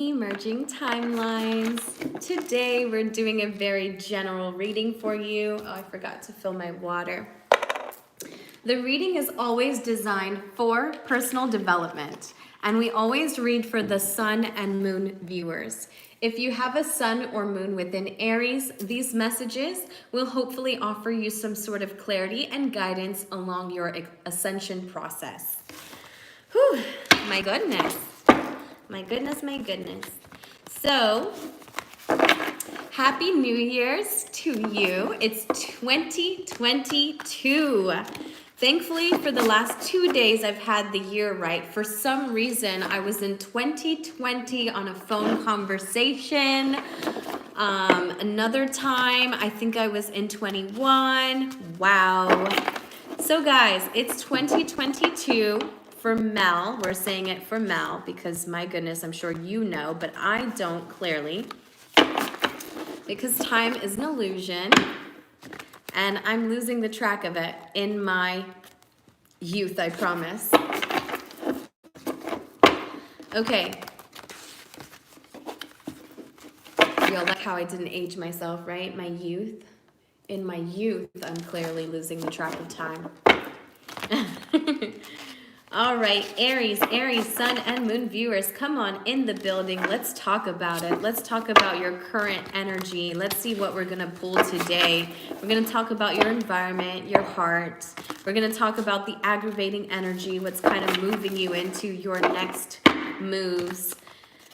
Emerging timelines. Today we're doing a very general reading for you. Oh, I forgot to fill my water. The reading is always designed for personal development, and we always read for the sun and moon viewers. If you have a sun or moon within Aries, these messages will hopefully offer you some sort of clarity and guidance along your ascension process. Whew, my goodness. My goodness, my goodness. So, Happy New Year's to you. It's 2022. Thankfully, for the last 2 days, I've had the year right. For some reason, I was in 2020 on a phone conversation. Another time, I think I was in 21. Wow. So guys, it's 2022. For Mel, we're saying it for Mel because my goodness, I'm sure you know, but I don't clearly. Because time is an illusion and I'm losing the track of it in my youth, I promise. Okay. You'll like how I didn't age myself, right? My youth. In my youth, I'm clearly losing the track of time. All right, Aries, sun and moon viewers, come on in the building. Let's talk about it. Let's talk about your current energy. Let's see what we're going to pull today. We're going to talk about your environment, your heart. We're going to talk about the aggravating energy, what's kind of moving you into your next moves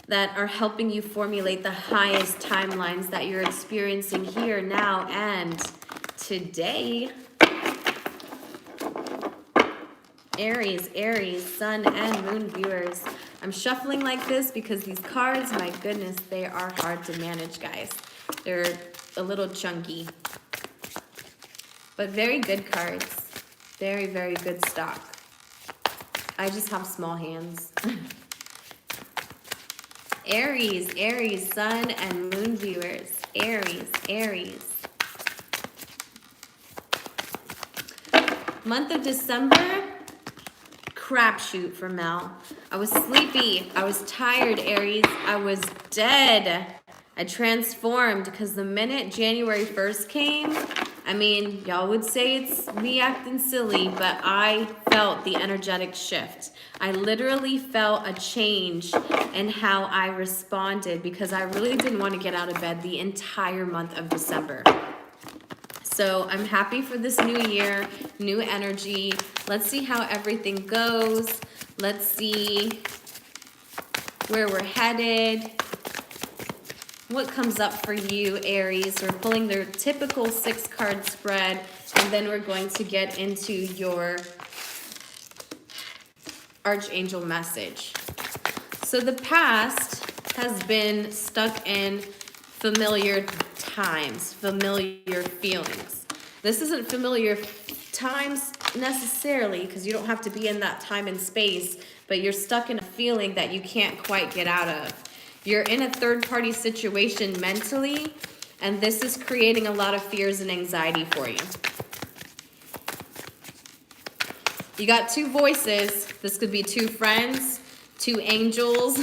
that are helping you formulate the highest timelines that you're experiencing here, now, and today. Aries, sun and moon viewers. I'm shuffling like this because these cards, my goodness, they are hard to manage, guys. They're a little chunky. But very good cards. Very, very good stock. I just have small hands. Aries, sun and moon viewers. Aries. Month of December. Crapshoot for Mel. I was sleepy. I was tired, Aries. I was dead. I transformed because the minute January 1st came, I mean, y'all would say it's me acting silly, but I felt the energetic shift. I literally felt a change in how I responded because I really didn't want to get out of bed the entire month of December. So I'm happy for this new year, new energy. Let's see how everything goes. Let's see where we're headed. What comes up for you, Aries? We're pulling their typical 6-card spread, and then we're going to get into your Archangel message. So the past has been stuck in familiar times, familiar feelings. This isn't familiar times necessarily because you don't have to be in that time and space, but you're stuck in a feeling that you can't quite get out of. You're in a third-party situation mentally, and this is creating a lot of fears and anxiety for you. You got 2 voices. This could be 2 friends, 2 angels,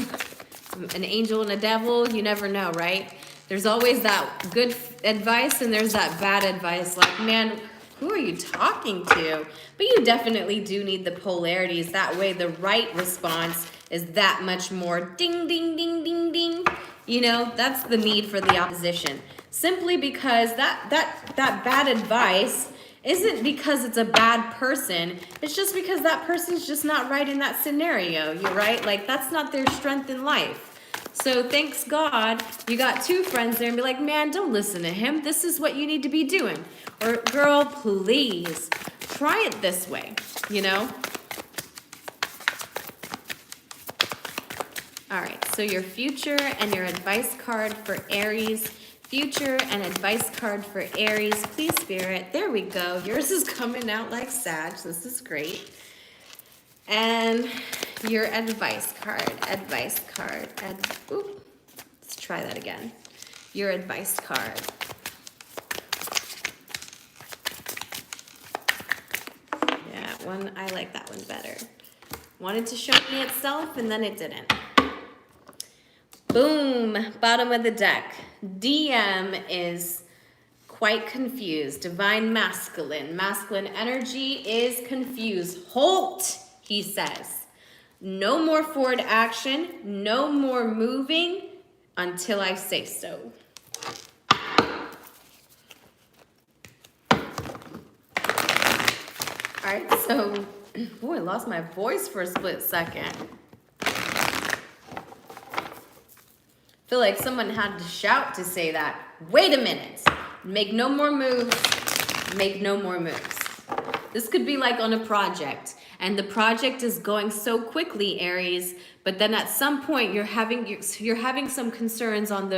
an angel and a devil. You never know, right? There's always that good advice and there's that bad advice. Like, man, who are you talking to? But you definitely do need the polarities. That way the right response is that much more ding, ding, ding, ding, ding. You know, that's the need for the opposition. Simply because that bad advice isn't because it's a bad person. It's just because that person's just not right in that scenario. You're right? Like, that's not their strength in life. So thanks God, you got 2 friends there and be like, man, don't listen to him. This is what you need to be doing. Or, girl, please, try it this way, you know? All right, so your future and your advice card for Aries. Future and advice card for Aries. Please, Spirit. There we go. Yours is coming out like Sag. This is great. And your advice card. Ooh, let's try that again. Your advice card. Yeah, I like that one better. Wanted to show me itself and then it didn't. Boom, bottom of the deck. DM is quite confused. Divine masculine. Masculine energy is confused. Halt, he says. No more forward action. No more moving until I say so. All right, so, I lost my voice for a split second. Feel like someone had to shout to say that. Wait a minute. Make no more moves. Make no more moves. This could be like on a project, and the project is going so quickly, Aries, but then at some point you're having some concerns on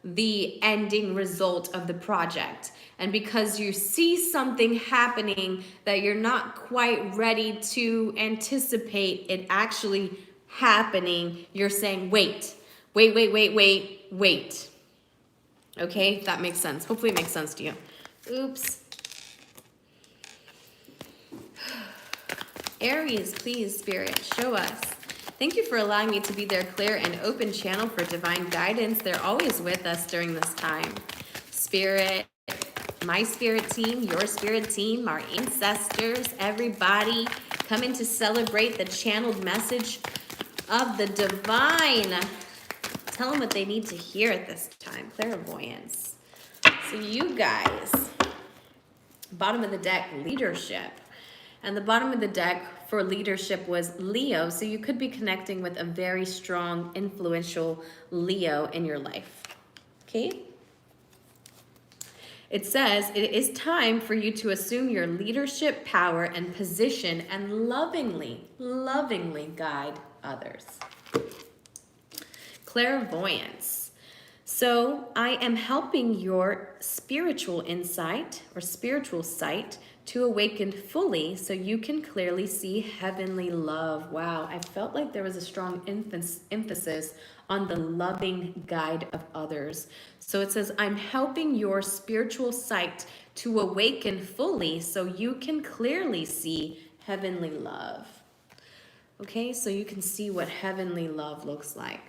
the ending result of the project. And because you see something happening that you're not quite ready to anticipate it actually happening, you're saying, wait. Okay, if that makes sense. Hopefully it makes sense to you. Oops. Aries, please, Spirit, show us. Thank you for allowing me to be their clear and open channel for divine guidance. They're always with us during this time. Spirit, my spirit team, your spirit team, our ancestors, everybody coming to celebrate the channeled message of the divine. Tell them what they need to hear at this time. Clairvoyance. So you guys, bottom of the deck, leadership. And the bottom of the deck for leadership was Leo. So you could be connecting with a very strong, influential Leo in your life. Okay? It says, it is time for you to assume your leadership power and position and lovingly guide others. Clairvoyance. So I am helping your spiritual insight or spiritual sight to awaken fully so you can clearly see heavenly love. Wow, I felt like there was a strong emphasis on the loving guide of others. So it says, I'm helping your spiritual sight to awaken fully so you can clearly see heavenly love. Okay, so you can see what heavenly love looks like.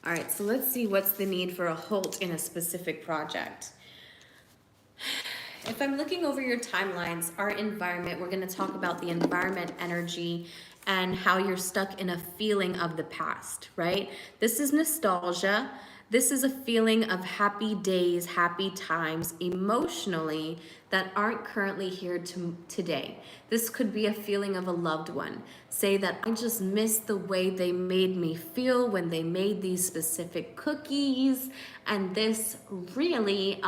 All right, so let's see what's the need for a halt in a specific project. If I'm looking over your timelines, our environment, we're going to talk about the environment energy and how you're stuck in a feeling of the past, right? This is nostalgia. This is a feeling of happy days, happy times emotionally that aren't currently here today. This could be a feeling of a loved one. Say that I just miss the way they made me feel when they made these specific cookies, and this really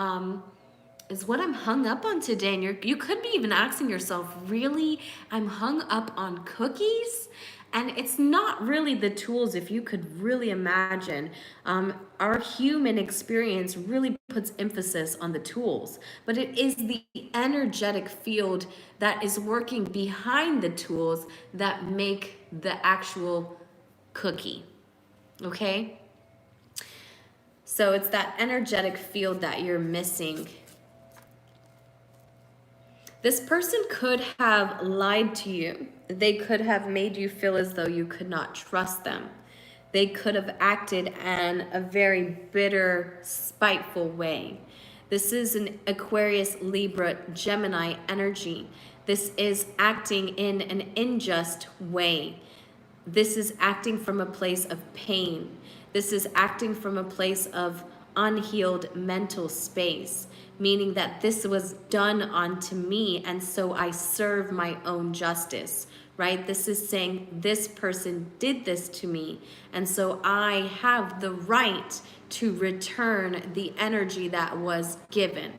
is what I'm hung up on today. And you could be even asking yourself, really, I'm hung up on cookies? And it's not really the tools, if you could really imagine. Our human experience really puts emphasis on the tools, but it is the energetic field that is working behind the tools that make the actual cookie, okay? So it's that energetic field that you're missing. This person could have lied to you. They could have made you feel as though you could not trust them. They could have acted in a very bitter, spiteful way. This is an Aquarius, Libra, Gemini energy. This is acting in an unjust way. This is acting from a place of pain. This is acting from a place of unhealed mental space, meaning that this was done unto me, and so I serve my own justice, right? This is saying this person did this to me, and so I have the right to return the energy that was given,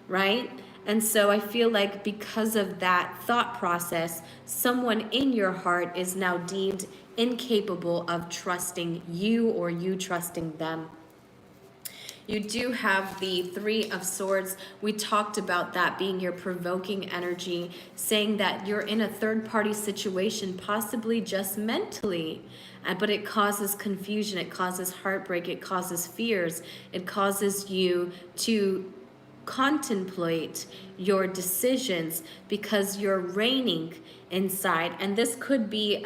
right? And so I feel like because of that thought process, someone in your heart is now deemed incapable of trusting you or you trusting them. You do have the Three of Swords. We talked about that being your provoking energy, saying that you're in a third-party situation, possibly just mentally, but it causes confusion, it causes heartbreak, it causes fears, it causes you to contemplate your decisions because you're reigning inside. And this could be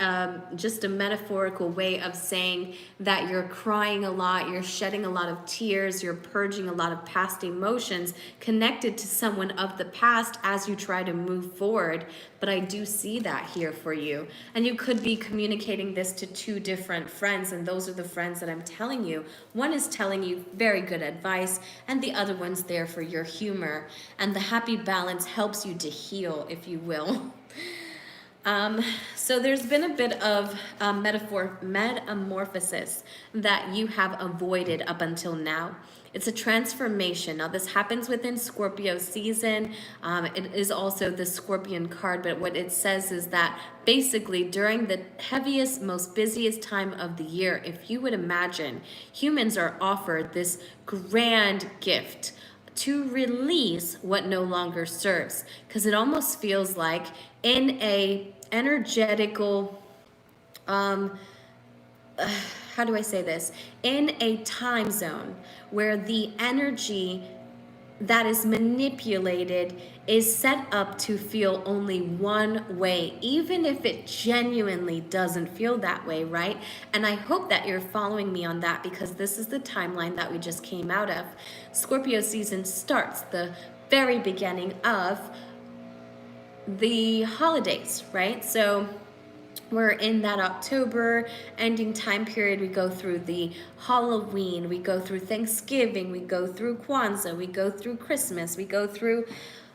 just a metaphorical way of saying that you're crying a lot, you're shedding a lot of tears, you're purging a lot of past emotions connected to someone of the past as you try to move forward. But I do see that here for you. And you could be communicating this to two different friends, and those are the friends that I'm telling you. One is telling you very good advice, and the other one's there for your humor. And the happy balance helps you to heal, if you will. So there's been a bit of metamorphosis that you have avoided up until now. It's a transformation. Now this happens within Scorpio season. It is also the Scorpion card, but what it says is that basically during the heaviest, most busiest time of the year, if you would imagine, humans are offered this grand gift to release what no longer serves, because it almost feels like in a energetical how do I say this, in a time zone where the energy that is manipulated is set up to feel only one way, even if it genuinely doesn't feel that way, right? And I hope that you're following me on that, because this is the timeline that we just came out of. Scorpio season starts the very beginning of the holidays, right? So we're in that October ending time period. We go through the Halloween, we go through Thanksgiving, we go through Kwanzaa, we go through Christmas, we go through,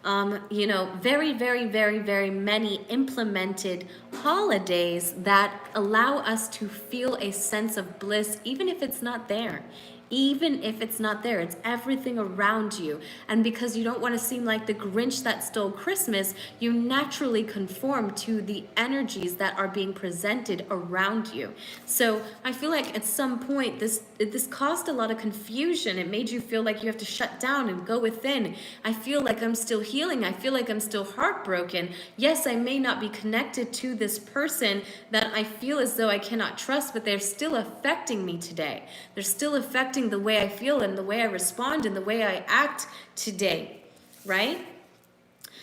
very, very, very, very many implemented holidays that allow us to feel a sense of bliss, even if it's not there. Even if it's not there, it's everything around you. And because you don't want to seem like the Grinch that stole Christmas, you naturally conform to the energies that are being presented around you. So I feel like at some point this caused a lot of confusion. It made you feel like you have to shut down and go within. I feel like I'm still healing. I feel like I'm still heartbroken. Yes, I may not be connected to this person that I feel as though I cannot trust, but they're still affecting me today. They're still affecting the way I feel and the way I respond and the way I act today, right?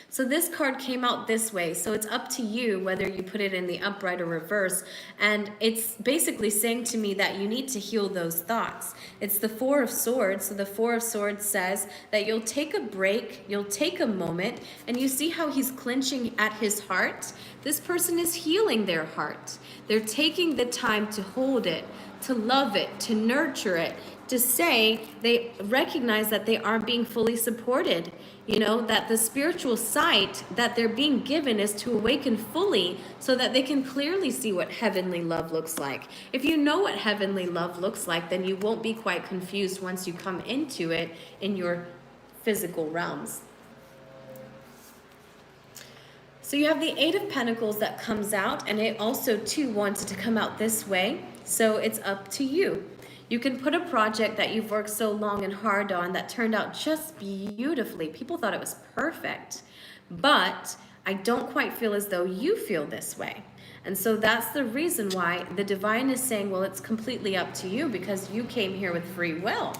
So this card came out this way. So it's up to you whether you put it in the upright or reverse. And it's basically saying to me that you need to heal those thoughts. It's the Four of Swords. So the Four of Swords says that you'll take a break, you'll take a moment, and you see how he's clenching at his heart? This person is healing their heart. They're taking the time to hold it, to love it, to nurture it, to say they recognize that they aren't being fully supported, that the spiritual sight that they're being given is to awaken fully so that they can clearly see what heavenly love looks like. If you know what heavenly love looks like, then you won't be quite confused once you come into it in your physical realms. So you have the Eight of Pentacles that comes out, and it also too wanted to come out this way. So it's up to you. You can put a project that you've worked so long and hard on that turned out just beautifully. People thought it was perfect, but I don't quite feel as though you feel this way. And so that's the reason why the divine is saying, well, it's completely up to you because you came here with free will.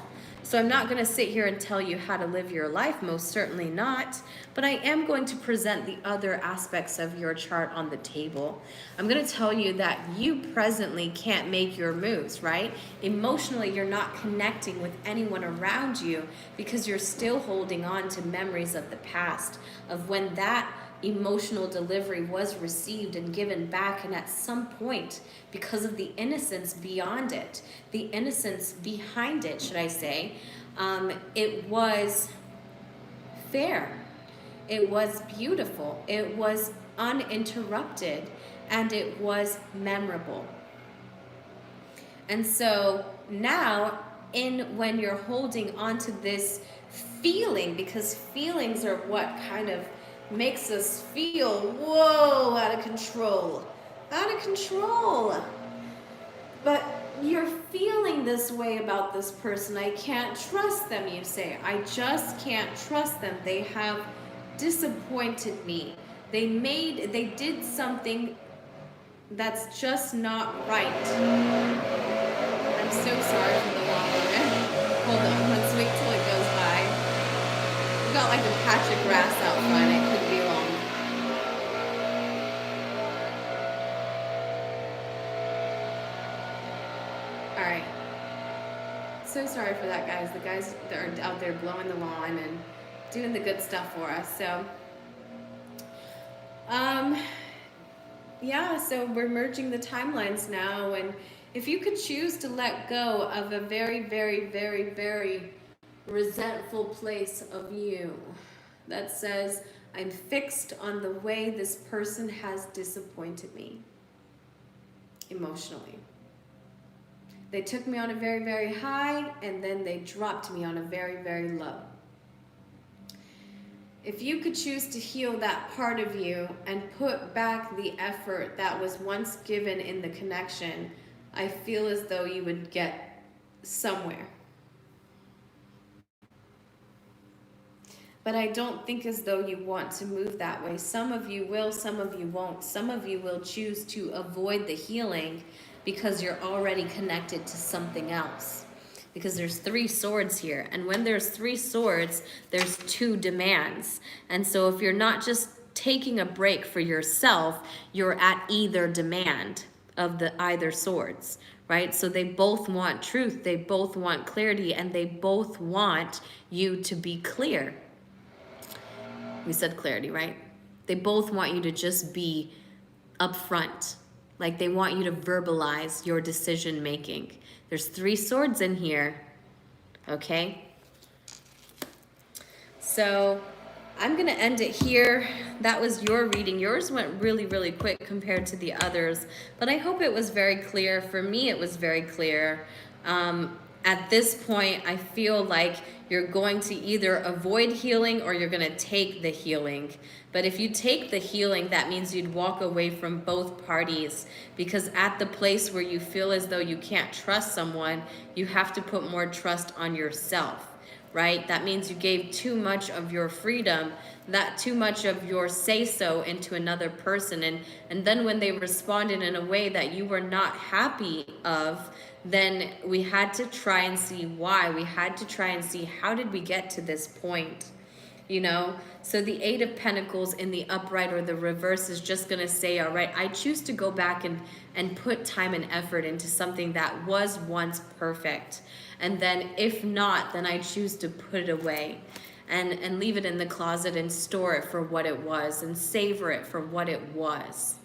So I'm not going to sit here and tell you how to live your life, most certainly not, but I am going to present the other aspects of your chart on the table. I'm going to tell you that you presently can't make your moves, right? Emotionally, you're not connecting with anyone around you because you're still holding on to memories of the past, of when that emotional delivery was received and given back, and at some point, because of the innocence beyond it, the innocence behind it, should I say, it was fair, it was beautiful, it was uninterrupted, and it was memorable. And so now, when you're holding on to this feeling, because feelings are what kind of makes us feel, whoa, out of control. But you're feeling this way about this person. I can't trust them, you say. I just can't trust them. They have disappointed me. They did something that's just not right. I'm so sorry for the long moment. Hold on, let's wait till it goes by. We've got like a patch of grass out front. It could be long. so sorry for that, guys. The guys that are out there blowing the lawn and doing the good stuff for us. So, yeah, so we're merging the timelines now. And if you could choose to let go of a very, very, very, very resentful place of you that says, I'm fixed on the way this person has disappointed me emotionally. They took me on a very, very high, and then they dropped me on a very, very low. If you could choose to heal that part of you and put back the effort that was once given in the connection, I feel as though you would get somewhere. But I don't think as though you want to move that way. Some of you will, some of you won't. Some of you will choose to avoid the healing because you're already connected to something else. Because there's 3 swords here. And when there's 3 swords, there's 2 demands. And so if you're not just taking a break for yourself, you're at either demand of the either swords, right? So they both want truth, they both want clarity, and they both want you to be clear. We said clarity, right? They both want you to just be upfront. Like they want you to verbalize your decision making. There's 3 swords in here, okay? So I'm gonna end it here. That was your reading. Yours went really, really quick compared to the others, but I hope it was very clear. For me, it was very clear. At this point, I feel like you're going to either avoid healing or you're gonna take the healing. But if you take the healing, that means you'd walk away from both parties, because at the place where you feel as though you can't trust someone, you have to put more trust on yourself, right? That means you gave too much of your freedom, that too much of your say-so into another person. And then when they responded in a way that you were not happy of, then we had to try and see why. We had to try and see, how did we get to this point? You know, so the 8 of Pentacles in the upright or the reverse is just going to say, all right, I choose to go back and put time and effort into something that was once perfect. And then if not, then I choose to put it away and leave it in the closet and store it for what it was and savor it for what it was.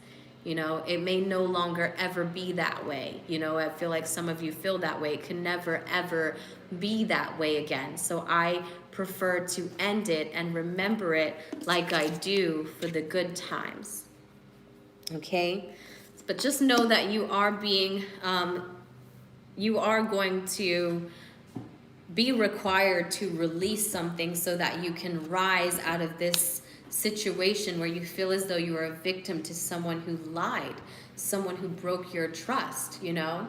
You know, it may no longer ever be that way. You know, I feel like some of you feel that way. It can never, ever be that way again. So I prefer to end it and remember it like I do for the good times. Okay? But just know that you are being, you are going to be required to release something so that you can rise out of this situation where you feel as though you are a victim to someone who lied, someone who broke your trust, you know?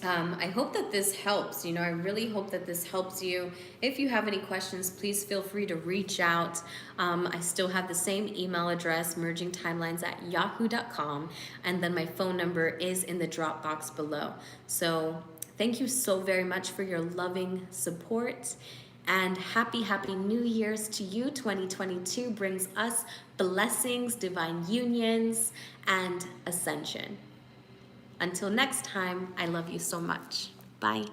I hope that this helps. You know, I really hope that this helps you. If you have any questions, please feel free to reach out. I still have the same email address, mergingtimelines@yahoo.com, and then my phone number is in the drop box below. So thank you so very much for your loving support. And happy, happy New Year's to you. 2022 brings us blessings, divine unions, and ascension. Until next time, I love you so much. Bye.